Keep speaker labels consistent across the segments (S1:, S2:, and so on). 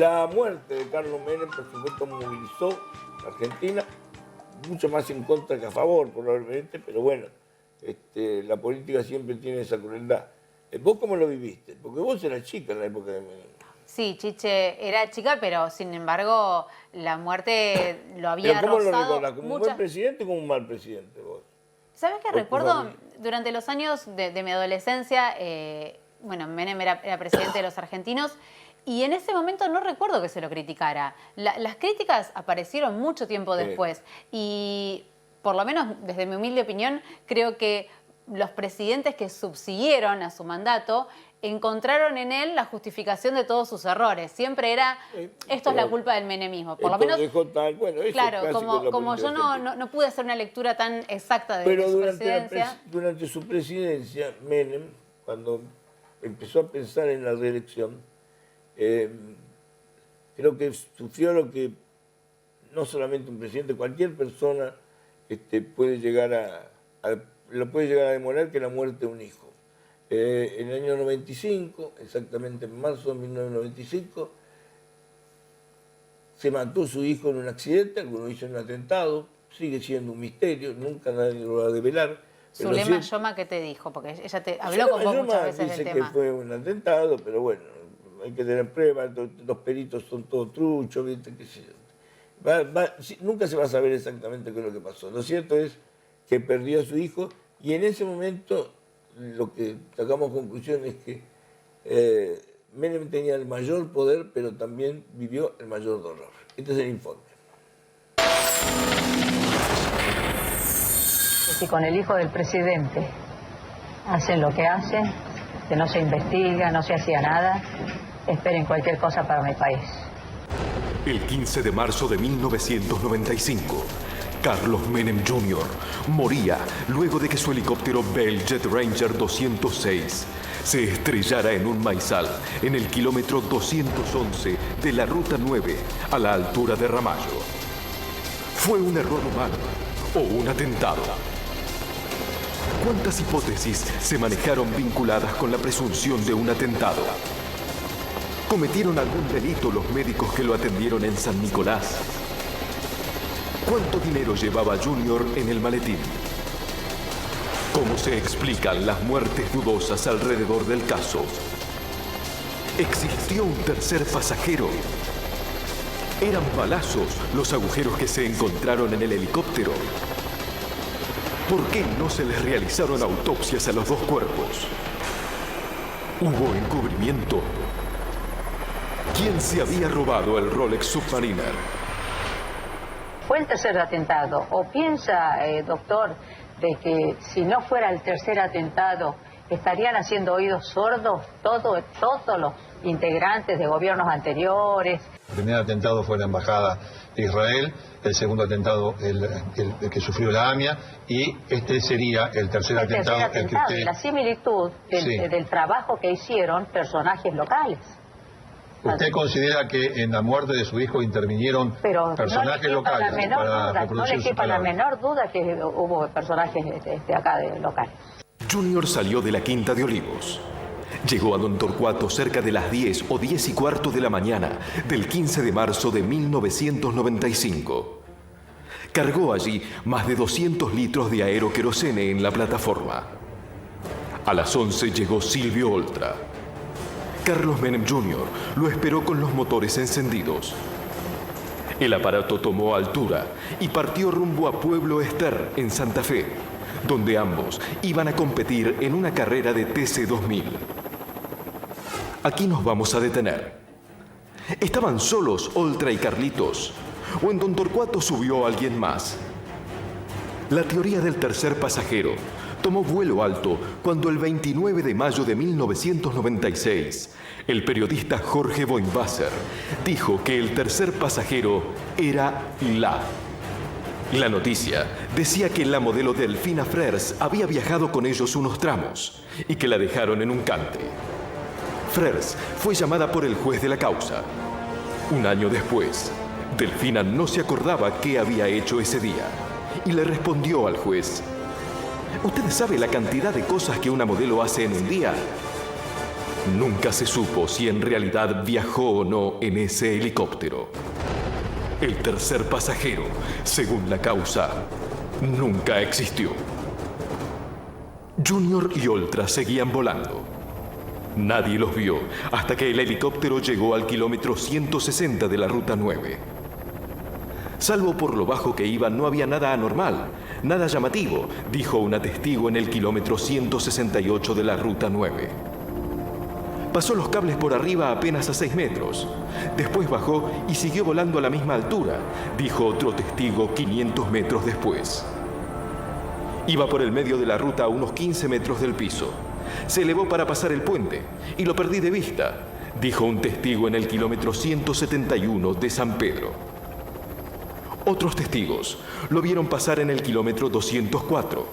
S1: La muerte de Carlos Menem, por supuesto, movilizó a Argentina, mucho más en contra que a favor, probablemente, pero bueno, la política siempre tiene esa crueldad. ¿Vos cómo lo viviste? Porque vos eras chica en la época de Menem.
S2: Sí, Chiche era chica, pero sin embargo la muerte lo había
S1: ¿Pero cómo
S2: rozado.
S1: lo recordás? ¿Como un buen presidente o como un mal presidente vos?
S2: ¿Sabés qué recuerdo? Durante los años de mi adolescencia, bueno, Menem era presidente de los argentinos, y en ese momento no recuerdo que se lo criticara. Las críticas aparecieron mucho tiempo después, y por lo menos desde mi humilde opinión, creo que los presidentes que subsiguieron a su mandato encontraron en él la justificación de todos sus errores. Siempre era, esto es la culpa del menemismo. Por lo menos,
S1: bueno, eso
S2: claro,
S1: es
S2: como yo no pude hacer una lectura tan exacta de
S1: Pero
S2: su presidencia.
S1: Durante su presidencia, Menem, cuando empezó a pensar en la reelección, creo que sufrió lo que no solamente un presidente, cualquier persona puede llegar a demorar, que es la muerte de un hijo. En el año 95, exactamente en marzo de 1995, se mató su hijo en un accidente, algunos dicen un atentado, sigue siendo un misterio, nunca nadie lo va a develar.
S2: Zulema Yoma, ¿qué te dijo? Porque ella te habló con vos muchas veces del tema.
S1: Dice que fue un atentado, pero bueno, hay que tener pruebas, los peritos son todos truchos, ¿viste? ¿Qué sé yo? Nunca se va a saber exactamente qué es lo que pasó. Lo cierto es que perdió a su hijo y en ese momento lo que sacamos conclusión es que Menem tenía el mayor poder, pero también vivió el mayor dolor. Este es el informe.
S3: Si con el hijo del presidente hacen lo que hacen, que no se investiga, no se hacía nada, esperen cualquier cosa para mi país.
S4: El 15 de marzo de 1995, Carlos Menem Jr. moría luego de que su helicóptero Bell Jet Ranger 206 se estrellara en un maizal en el kilómetro 211 de la Ruta 9 a la altura de Ramallo. ¿Fue un error humano o un atentado? ¿Cuántas hipótesis se manejaron vinculadas con la presunción de un atentado? ¿Cometieron algún delito los médicos que lo atendieron en San Nicolás? ¿Cuánto dinero llevaba Junior en el maletín? ¿Cómo se explican las muertes dudosas alrededor del caso? ¿Existió un tercer pasajero? ¿Eran balazos los agujeros que se encontraron en el helicóptero? ¿Por qué no se les realizaron autopsias a los dos cuerpos? ¿Hubo encubrimiento? ¿Quién se había robado el Rolex Submariner?
S3: Fue el tercer atentado. ¿O piensa, doctor, de que si no fuera el tercer atentado, estarían haciendo oídos sordos todos los integrantes de gobiernos anteriores?
S5: El primer atentado fue la Embajada de Israel, el segundo atentado el que sufrió la AMIA, y este sería el tercer atentado. El que usted...
S3: La similitud del trabajo que hicieron personajes locales.
S5: ¿Usted considera que en la muerte de su hijo intervinieron personajes locales para reproducir
S3: no le quepa la menor duda que hubo personajes acá locales?
S4: Junior salió de la Quinta de Olivos. Llegó a Don Torcuato cerca de las 10 o 10 y cuarto de la mañana del 15 de marzo de 1995. Cargó allí más de 200 litros de aeroquerosene en la plataforma. A las 11 llegó Silvio Oltra. Carlos Menem Jr. lo esperó con los motores encendidos. El aparato tomó altura y partió rumbo a Pueblo Ester, en Santa Fe, donde ambos iban a competir en una carrera de TC2000. Aquí nos vamos a detener. ¿Estaban solos Oltra y Carlitos? ¿O en Don Torcuato subió alguien más? La teoría del tercer pasajero tomó vuelo alto cuando el 29 de mayo de 1996, el periodista Jorge Boinwasser dijo que el tercer pasajero era La noticia decía que la modelo Delfina Frers había viajado con ellos unos tramos y que la dejaron en un cante. Frers fue llamada por el juez de la causa. Un año después, Delfina no se acordaba qué había hecho ese día y le respondió al juez: ¿Usted sabe la cantidad de cosas que una modelo hace en un día? Nunca se supo si en realidad viajó o no en ese helicóptero. El tercer pasajero, según la causa, nunca existió. Junior y Oltra seguían volando. Nadie los vio hasta que el helicóptero llegó al kilómetro 160 de la Ruta 9. Salvo por lo bajo que iba, no había nada anormal, nada llamativo, dijo una testigo en el kilómetro 168 de la Ruta 9. Pasó los cables por arriba apenas a 6 metros. Después bajó y siguió volando a la misma altura, dijo otro testigo 500 metros después. Iba por el medio de la ruta a unos 15 metros del piso. Se elevó para pasar el puente y lo perdí de vista, dijo un testigo en el kilómetro 171 de San Pedro. Otros testigos lo vieron pasar en el kilómetro 204.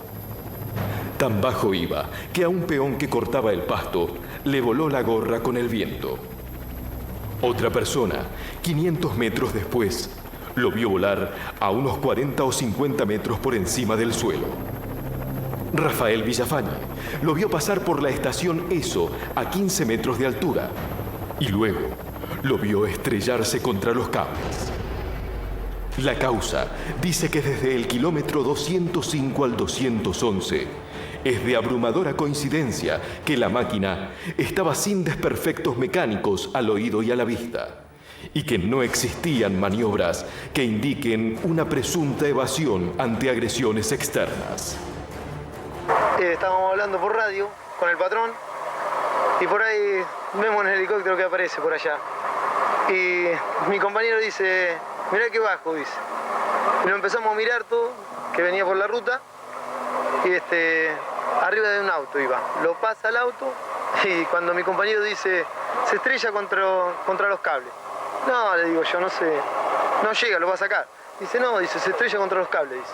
S4: Tan bajo iba que a un peón que cortaba el pasto le voló la gorra con el viento. Otra persona, 500 metros después, lo vio volar a unos 40 o 50 metros por encima del suelo. Rafael Villafañe lo vio pasar por la estación ESO a 15 metros de altura y luego lo vio estrellarse contra los cables. La causa dice que desde el kilómetro 205 al 211 es de abrumadora coincidencia que la máquina estaba sin desperfectos mecánicos al oído y a la vista y que no existían maniobras que indiquen una presunta evasión ante agresiones externas.
S6: Estábamos hablando por radio con el patrón y por ahí vemos un helicóptero que aparece por allá. Y mi compañero dice, mirá qué bajo, dice. Y lo empezamos a mirar todo, que venía por la ruta, y arriba de un auto iba. Lo pasa el auto y cuando mi compañero dice, se estrella contra los cables. No, le digo yo, no sé, no llega, lo va a sacar. Dice, no, dice, se estrella contra los cables, dice.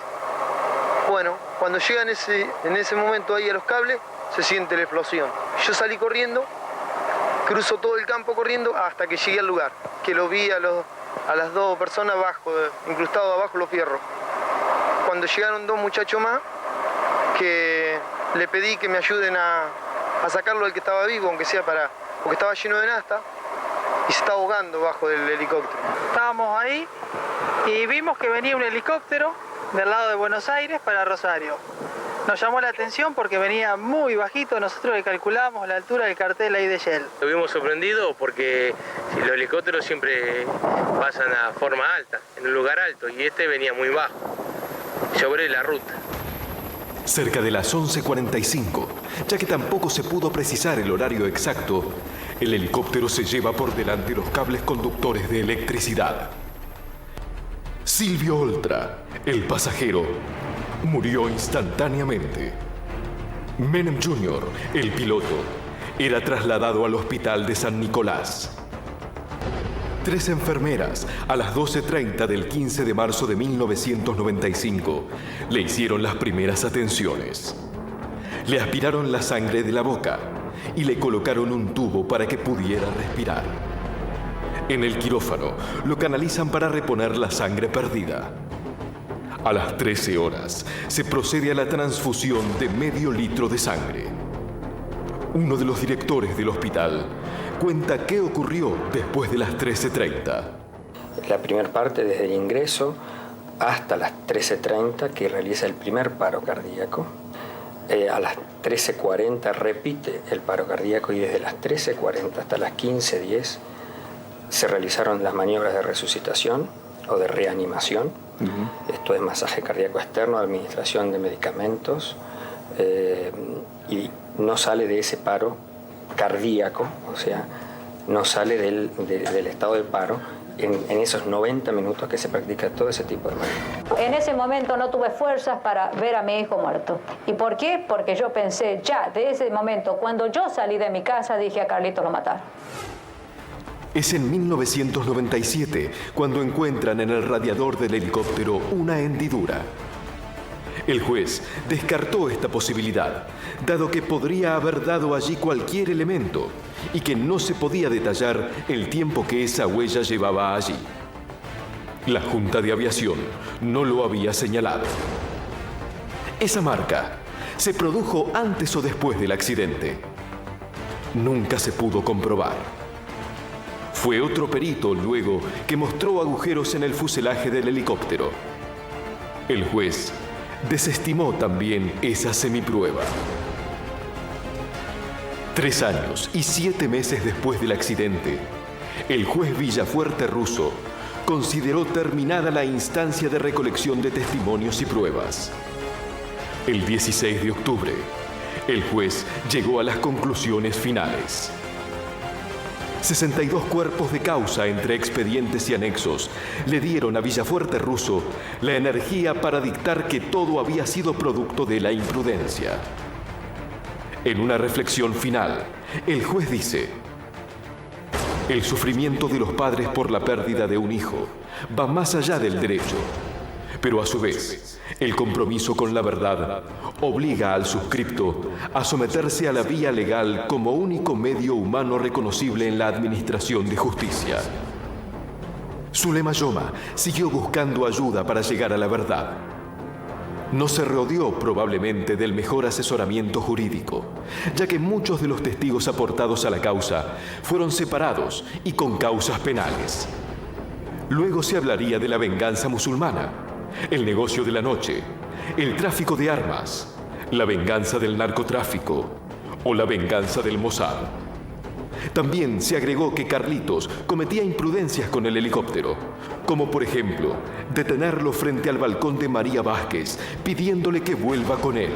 S6: Bueno, cuando llega en ese momento ahí a los cables, se siente la explosión. Yo salí corriendo, cruzo todo el campo corriendo hasta que llegué al lugar, que lo vi a las dos personas abajo, incrustados abajo los fierros. Cuando llegaron dos muchachos más, que le pedí que me ayuden a sacarlo del que estaba vivo, aunque sea porque estaba lleno de nafta y se estaba ahogando bajo del helicóptero.
S7: Estábamos ahí y vimos que venía un helicóptero del lado de Buenos Aires para Rosario. Nos llamó la atención porque venía muy bajito, nosotros le calculamos la altura del cartel ahí de Shell.
S8: Lo vimos sorprendido porque los helicópteros siempre pasan a forma alta, en un lugar alto, y este venía muy bajo, sobre la ruta.
S4: Cerca de las 11:45, ya que tampoco se pudo precisar el horario exacto, el helicóptero se lleva por delante los cables conductores de electricidad. Silvio Oltra, el pasajero, murió instantáneamente. Menem Jr., el piloto, era trasladado al hospital de San Nicolás. 3 enfermeras, a las 12:30 del 15 de marzo de 1995, le hicieron las primeras atenciones. Le aspiraron la sangre de la boca y le colocaron un tubo para que pudiera respirar. En el quirófano lo canalizan para reponer la sangre perdida. A las 13 horas se procede a la transfusión de medio litro de sangre. Uno de los directores del hospital cuenta qué ocurrió después de las 13:30.
S9: La primera parte desde el ingreso hasta las 13:30 que realiza el primer paro cardíaco. A las 13:40 repite el paro cardíaco y desde las 13:40 hasta las 15:10 se realizaron las maniobras de resucitación o de reanimación. Esto es masaje cardíaco externo, administración de medicamentos y no sale de ese paro cardíaco, o sea, no sale del estado de paro en esos 90 minutos que se practica todo ese tipo de maniobras.
S3: En ese momento no tuve fuerzas para ver a mi hijo muerto. ¿Y por qué? Porque yo pensé ya, de ese momento, cuando yo salí de mi casa, dije a Carlitos lo mataron.
S4: Es en 1997 cuando encuentran en el radiador del helicóptero una hendidura. El juez descartó esta posibilidad, dado que podría haber dado allí cualquier elemento y que no se podía detallar el tiempo que esa huella llevaba allí. La Junta de Aviación no lo había señalado. Esa marca se produjo antes o después del accidente. nunca se pudo comprobar. Fue otro perito luego que mostró agujeros en el fuselaje del helicóptero. El juez desestimó también esa semiprueba. 3 años y 7 meses después del accidente, el juez Villafuerte Russo consideró terminada la instancia de recolección de testimonios y pruebas. El 16 de octubre, el juez llegó a las conclusiones finales. 62 cuerpos de causa entre expedientes y anexos le dieron a Villafuerte Russo la energía para dictar que todo había sido producto de la imprudencia. En una reflexión final, el juez dice: el sufrimiento de los padres por la pérdida de un hijo va más allá del derecho, pero a su vez, el compromiso con la verdad obliga al suscripto a someterse a la vía legal como único medio humano reconocible en la administración de justicia. Zulema Yoma siguió buscando ayuda para llegar a la verdad. No se rodeó probablemente del mejor asesoramiento jurídico, ya que muchos de los testigos aportados a la causa fueron separados y con causas penales. Luego se hablaría de la venganza musulmana, el negocio de la noche, el tráfico de armas, la venganza del narcotráfico o la venganza del Mossad. También se agregó que Carlitos cometía imprudencias con el helicóptero, como por ejemplo, detenerlo frente al balcón de María Vázquez, pidiéndole que vuelva con él.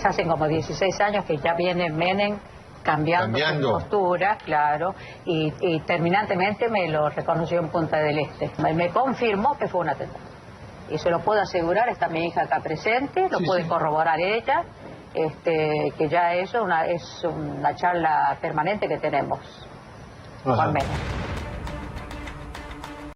S3: Hace como 16 años que ya viene Menem cambiando su postura, claro, y terminantemente me lo reconoció en Punta del Este. Me confirmó que fue un atentado. Y se lo puedo asegurar, está mi hija acá presente, lo puede corroborar ella, que ya eso es una charla permanente que tenemos con Menem.